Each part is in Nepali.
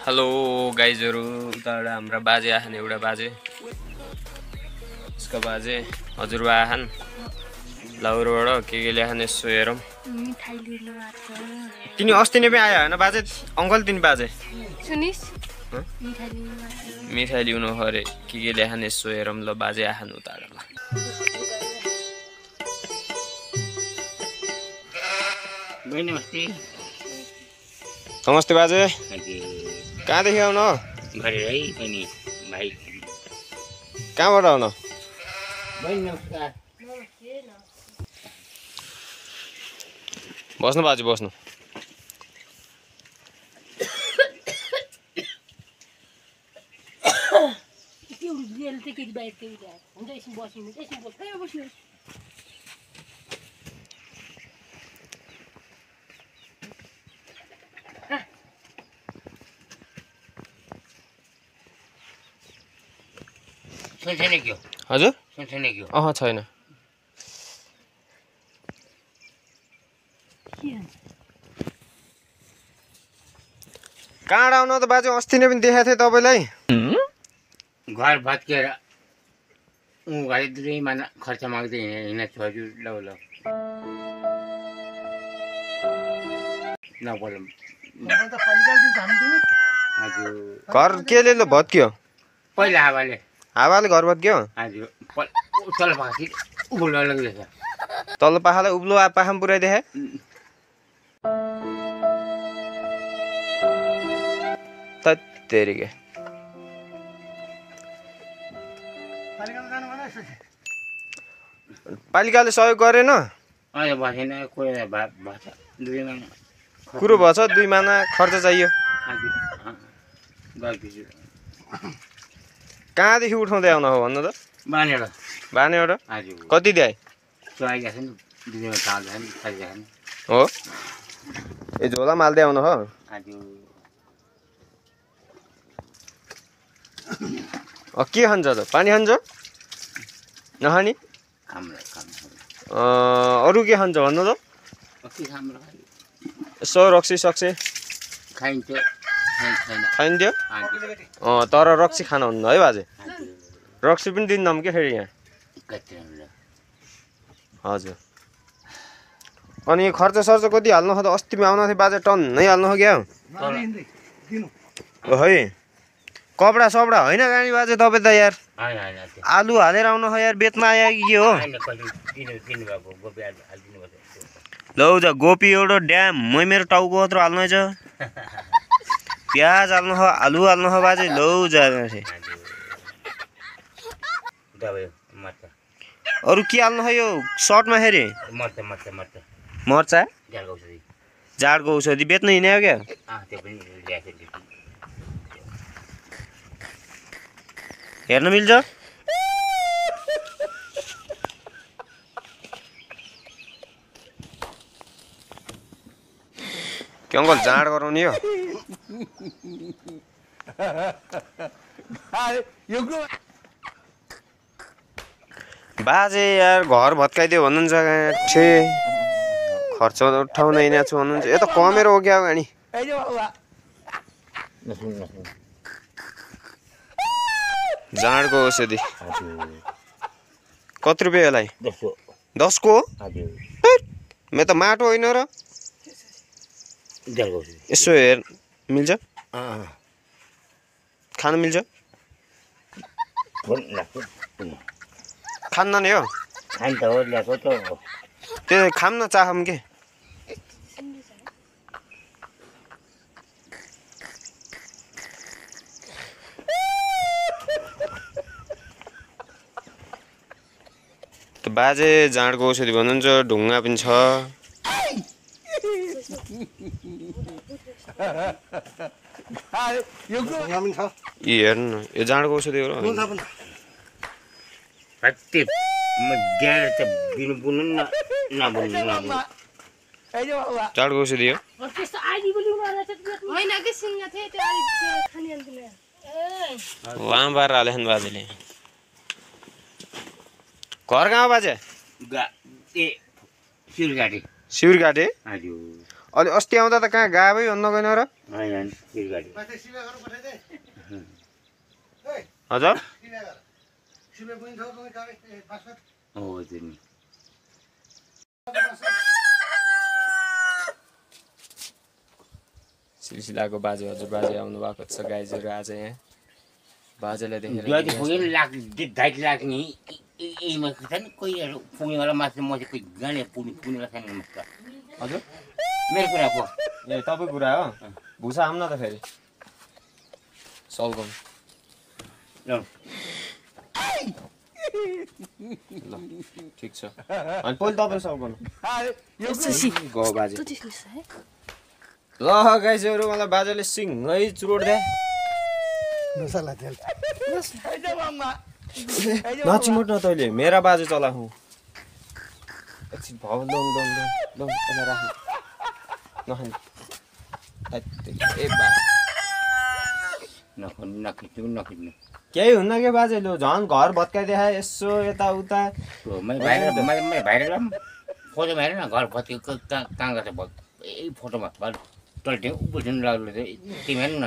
हेलो गाइजहरु, उताबाट हाम्रा बाजे आछन्। एउटा बाजे, उसका बाजे हजुरबा आछन्। लाउरबाट के ल्याछन् यसो हेरौँ। तिनी अस्ति नै पनि आयो हैन बाजे? अंकल तिनी बाजे सुनिस मिठाई ल्याउनु खरे के ल्याछन् यसो हेरौँ। ल बाजे आछन् उताबाट। ल नमस्ते बाजे। कहाँदेखि आउनु? कहाँबाट आउनु? बस्नु बाजे बस्नु। हजुर छैन। कहाँ आउनु त बाजे? अस्ति नै पनि देखाएको थिएँ तपाईँलाई। घर भत्केर घरि दुईमा खर्च माग्दै हिँड्न छोड्छु। ल ल घर केले ल भत्कियो? पहिला हावाले घर भत्कियो? हजुर तल पाखा उब्लो लाग्दैछ। तल्लो पाखालाई उब्लो पाखामा पुऱ्याइदिए। तेरिके पालिकाले सहयोग गरेन? कुरो भएछ, 2 महिना खर्च चाहियो। कहाँदेखि उठाउँदै आउनु हो भन्नु त? बानेबाट। कति दिए? हो ए झोला माल्दै आउनु हो? के खान्छ त? पानी खान्छ? नखाने? अरू के खान्छ भन्नु त? यसो रक्सी सक्से खाइन्थ्यो? तर रक्सी खानुहुन्न है बाजे? रक्सी पनि दिन्नौँ के फेरि यहाँ? हजुर। अनि खर्च सर्च कति हाल्नु हो त? अस्ति पनि आउनु थियो बाजे, टन्नै हाल्नु हो क्या? है कपडा सपडा होइन गाडी बाजे तपाईँ त यार? आलु हालेर आउनु हो यार, बेच्न आयो कि के हो? लौ जा गोपी एउटा ड्याम मै मेरो टाउको अत्रो हाल्नु छ। प्याज हाल्नु हो, आलु हाल्नु हो बाजे। लौ जा। अरू के हाल्नु हो यो सर्टमा फेरि? मर्चा जाडको औषधि बेच्न हिँड्यो क्या? हेर्न मिल्छ? के अङ्कल जाँड गराउने हो? बाजे यार घर भत्काइदियो भन्नुहुन्छ। छे खर्च उठाउन हिँडेको छु भन्नुहुन्छ। यो त कमेर हो क्या गाडी? जाँडको औषधि कति रुपियाँ यसलाई? 10 को? मेरो त माटो होइन र? यसो हेर मिल्छ? खान मिल्छ? खान्न नि हो? त्यो खाम न चाहम के? बाजे जाँडको औषधि भन्नुहुन्छ। ढुङ्गा पनि छ। हेर्नु यो जाँडको औषधि हो र? जाँडको औषधि हो? लाम पारेर हालेछन् बाजेले। घर कहाँ बाजे? शिरघाटे। शिरघाटे? अलि अस्ति आउँदा त कहाँ गाबै भन्न गएन र होइन सिलगढी हजुर हो त्यो नि सिलसिलाको बाजे हजुर बाजे आउनु भएको छ गाइजहरू आज यहाँ बाजेलाई देखेर जति पुगेन लाग दाइट लाग्ने यहीमा छ नि कोही पुग्नेवाला माथि म चाहिँ कोही गाडी पुग्नेवाला छैन नमस्कार हजुर मेरो कुरा पो ए तपाईँ कुरा हो भुसा आउन त फेरि सल्कम ल ल ठिक छ अनि पहिले तपाईँ सल्कनु गयो बाजे ल गाइजहरू मलाई बाजेले सिँगै चुरोड दे नचिमोट न तैँले मेरा बाजे चलाऊ एकछिन भाउ लङ लङ लङ लङ यसलाई राख्नु नखाने ए बा नखिच्नु केही हुन्न के बाजे लु झन् घर भत्काइदिए यसो यताउता भाइरल फोटो हेर न घर भत्कियो कहाँ गर्छ यही फोटोमा घर टल्टे उल्टिनु लाग्यो तिमी हेर्नु न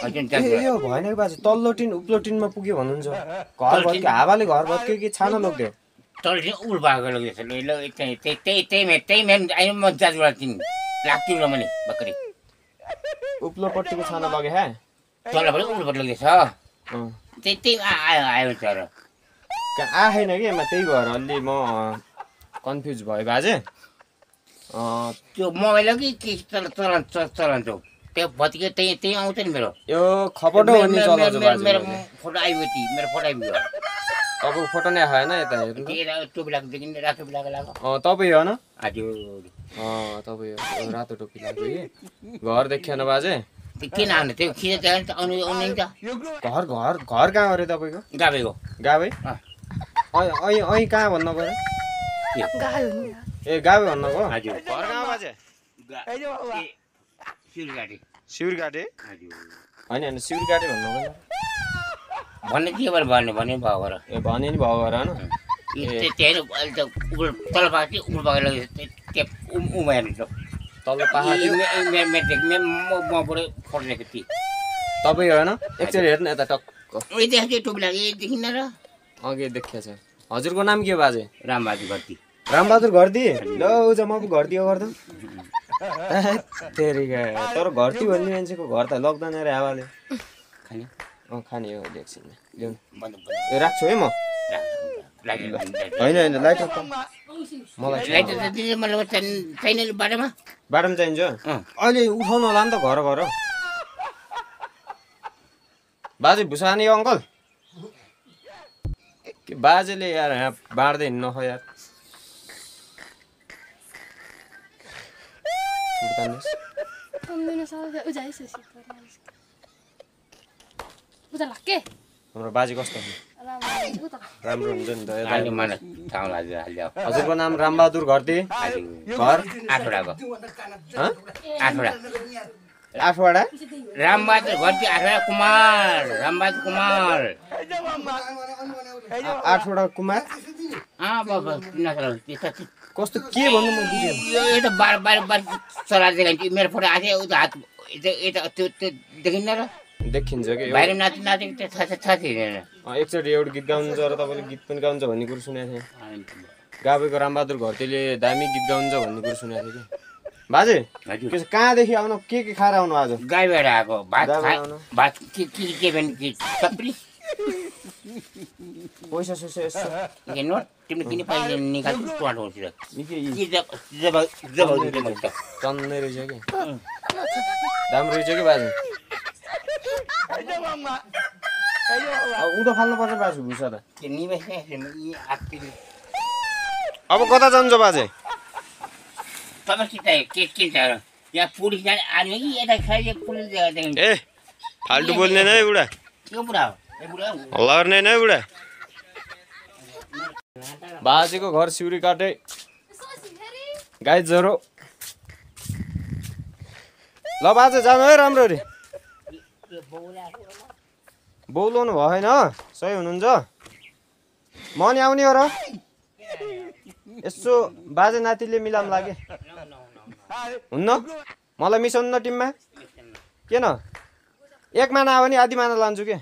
यो भएन कि बाजे तल्लो टिन उपल्लो टिनमा पुग्यो भन्नुहुन्छ घर भत्क्यो हावाले घर भत्क्यो कि छानो लग्यो टल्टे उल भएको लाग्दैछ त्यही मेन आइनु म जाजबाट तिमी लाग्थ्यो र मैले भर्खरै उपल्लोपट्टिको छानो लग्यो हे तलबाट उल्लोपट्टि लाग्दैछ त्यही आयो तर आएन कि एमा त्यही भएर अलि म कन्फ्युज भयो बाजे त्यो मोबाइल हो कि चलाउँछ त्यो भत्कियो त्यही आउँछ नि मेरो यो खपटो हो नि चलाउँछ बाजे मेरो फोटो आइयो मेरो फोटो आइयो तपाईँको फोटो नै आएन यता हेर्नु टोपी लाग्दैदेखि रातो टोपी लाग्यो तपाईँ हो न हजुर तपाईँ रातो टोपी लाग्यो कि घर देखिएन बाजे किन आउने त्यो खिचेर आउने नि त घर घर घर कहाँ हो अरे तपाईँको गाबेको गाबै ऐ कहाँ भन्नु पऱ्यो ए गाबै भन्नुभयो हजुर घर कहाँ बाजे सिउरघाटे होइन होइन सिउरघाटे भन्नु पऱ्यो भन्ने के भएर भन्ने भन्ने भयो भएर ए भने नि भयो भएर होइन त्यही अहिले त तल पाएको थियो उम्र पाएको उमार्नु त तल्लो पाहाड मबाट फोटो दिएको थिएँ तपाईँ होइन एकचोटि हेर्नु यता टक्क टोपी लाग्यो देखिन र अघि देखिया छ हजुरको नाम के बाजे रामबहादुर घरती रामबहादुर घरती ल उज म पो घरती हो गर्दा तेरिका तर घरती भन्ने मान्छेको घर त लग्दैन रे हावाले खाने खाने हो एकछिन ल्याउनु ए राख्छु है म होइन होइन लाइट मलाई चाहिने बाटोमा बाटोमा चाहिन्छ अहिले उठाउनु होला नि त घर घर बाजे भुसानी अङ्कल के बाजेले यार यहाँ बाँड्दै हिँड्नु खै यार हाम्रो बाजे कस्तो राम्रो हुन्छ नि त हजुरको नाम रामबहादुर घरती घर आठवटा रामबहादुर घरती रामबहादुर कुमार आठवटा कुमार कस्तो के भन्नु म बुझेँ यो त बार चलाएर देखाइन्छ मेरो फोटो आएको उता हात यता त्यो देखिन्न र देखिन्छ कि बाहिर नाचेको त्यो थाहा थिएन एकचोटि एउटा गीत गाउनुहुन्छ र तपाईँले गीत पनि गाउँछ भन्ने कुरो सुनेको थिएँ गाबेको रामबहादुर घरतीले दामी गीत गाउनुहुन्छ भन्ने कुरो सुनेको थिएँ कि बाजे के छ कहाँदेखि आउनु के खाएर आउनु आज गाईबाट आएको भात के भने सब्जी पैसा सैसा यसो नोट तिमीले किन पैसा निकाल्नु टोटोतिर चन्दै रहेछ कि राम्रो रहेछ कि बाजे उँधो फाल्नु पर्छ बाजे भुसा त अब कता जान्छ बाजे तपाईँ के चाहियो यहाँ पुलिस जाने आर्मी कि यता खालि पुलिस ए फाल्टु बोल्ने नै बुढा के बुढा हो हल्ला गर्ने नै बुढा बाजेको घर सिउरी काटे गाई ज्वरो ल बाजे जानु है राम्ररी बोलाउनु भएन सही हुनुहुन्छ म नि आउने हो र यसो बाजे नातिले मिलाउनु लागे हुन्न मलाई मिसाउनु न टिममा किन एक माना आयो भने आधी माना लान्छु के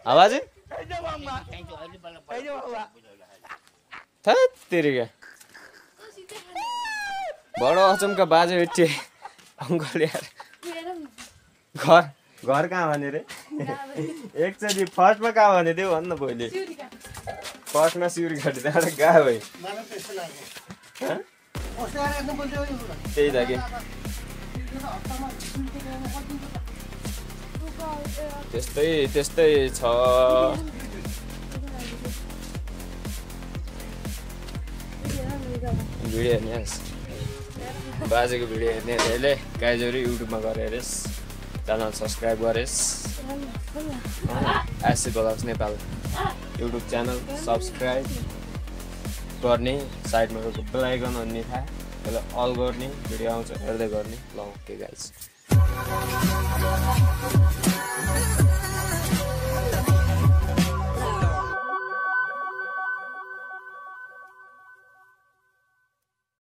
आवाज तेरिका बडो अचम्का बाजे उठे अङ्कल यार घर कहाँ भने रे एकचोटि फर्स्टमा कहाँ भने थियो भन्न पहिले फर्स्टमा सिउरी घाटी त्यहाँबाट गयो भाइ त्यही त कि त्यस्तै छ भिडियो हेर्ने बाजेको भिडियो हेर्ने धेरैले गाइजहरू युट्युबमा गएर हेरेस् च्यानल सब्सक्राइब गरेस् SC blogs Nepal YouTube channel subscribe गर्ने साइडमा गएको बेल आइकन अन्यथा त्यसलाई अल गर्ने भिडियो आउँछ हेर्दै गर्ने ल ओके गाइज